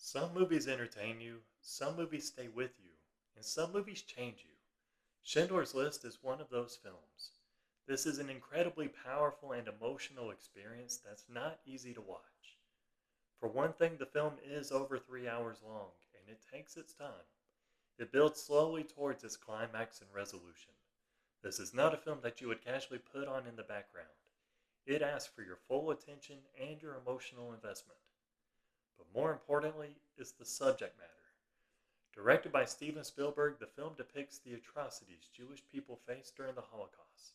Some movies entertain you, some movies stay with you, and some movies change you. Schindler's List is one of those films. This is an incredibly powerful and emotional experience that's not easy to watch. For one thing, the film is over 3 hours long, and it takes its time. It builds slowly towards its climax and resolution. This is not a film that you would casually put on in the background. It asks for your full attention and your emotional investment. But more importantly is the subject matter. Directed by Steven Spielberg, the film depicts the atrocities Jewish people faced during the Holocaust,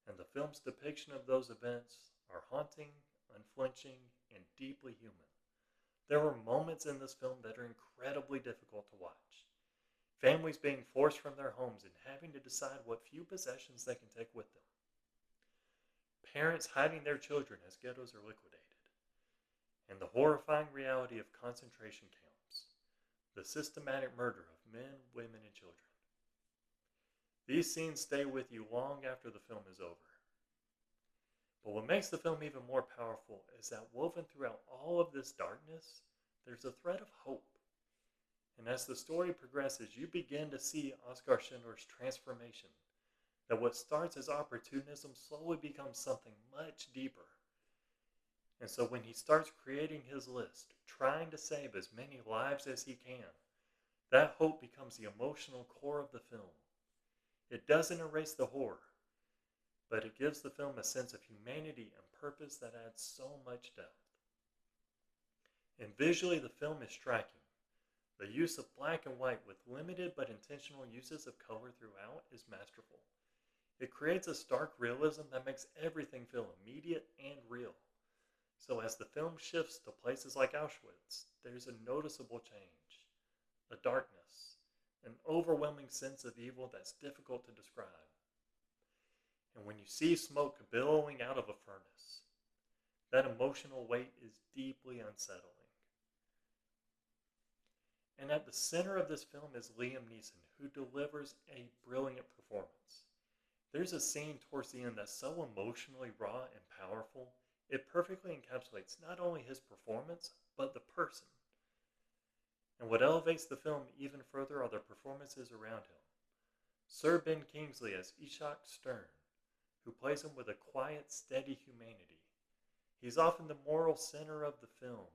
and the film's depiction of those events are haunting, unflinching, and deeply human. There were moments in this film that are incredibly difficult to watch. Families being forced from their homes and having to decide what few possessions they can take with them. Parents hiding their children as ghettos are liquidated. And the horrifying reality of concentration camps, the systematic murder of men, women, and children. These scenes stay with you long after the film is over. But what makes the film even more powerful is that woven throughout all of this darkness, there's a thread of hope. And as the story progresses, you begin to see Oskar Schindler's transformation, that what starts as opportunism slowly becomes something much deeper. And so when he starts creating his list, trying to save as many lives as he can, that hope becomes the emotional core of the film. It doesn't erase the horror, but it gives the film a sense of humanity and purpose that adds so much depth. And visually, the film is striking. The use of black and white with limited but intentional uses of color throughout is masterful. It creates a stark realism that makes everything feel immediate and real. So as the film shifts to places like Auschwitz, there's a noticeable change, a darkness, an overwhelming sense of evil that's difficult to describe. And when you see smoke billowing out of a furnace, that emotional weight is deeply unsettling. And at the center of this film is Liam Neeson, who delivers a brilliant performance. There's a scene towards the end that's so emotionally raw and powerful, it perfectly encapsulates not only his performance, but the person. And what elevates the film even further are the performances around him. Sir Ben Kingsley as Ishak Stern, who plays him with a quiet, steady humanity. He's often the moral center of the film,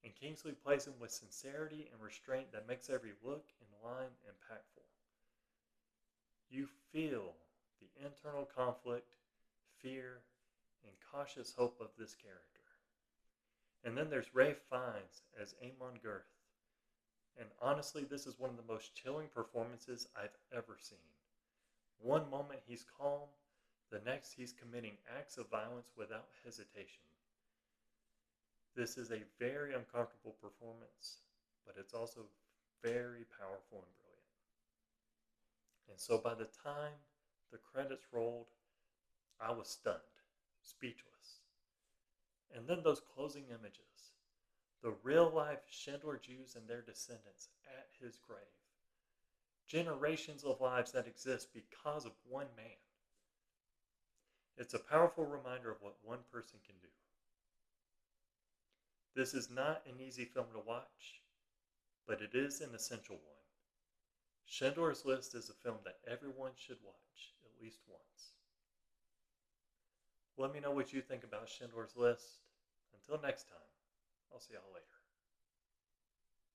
and Kingsley plays him with sincerity and restraint that makes every look and line impactful. You feel the internal conflict, fear, and cautious hope of this character. And then there's Ralph Fiennes as Amon Girth. And honestly, this is one of the most chilling performances I've ever seen. One moment he's calm, the next he's committing acts of violence without hesitation. This is a very uncomfortable performance, but it's also very powerful and brilliant. And so by the time the credits rolled, I was stunned, speechless. And then those closing images, the real-life Schindler Jews and their descendants at his grave. Generations of lives that exist because of one man. It's a powerful reminder of what one person can do. This is not an easy film to watch, but it is an essential one. Schindler's List is a film that everyone should watch at least once. Let me know what you think about Schindler's List. Until next time, I'll see y'all later.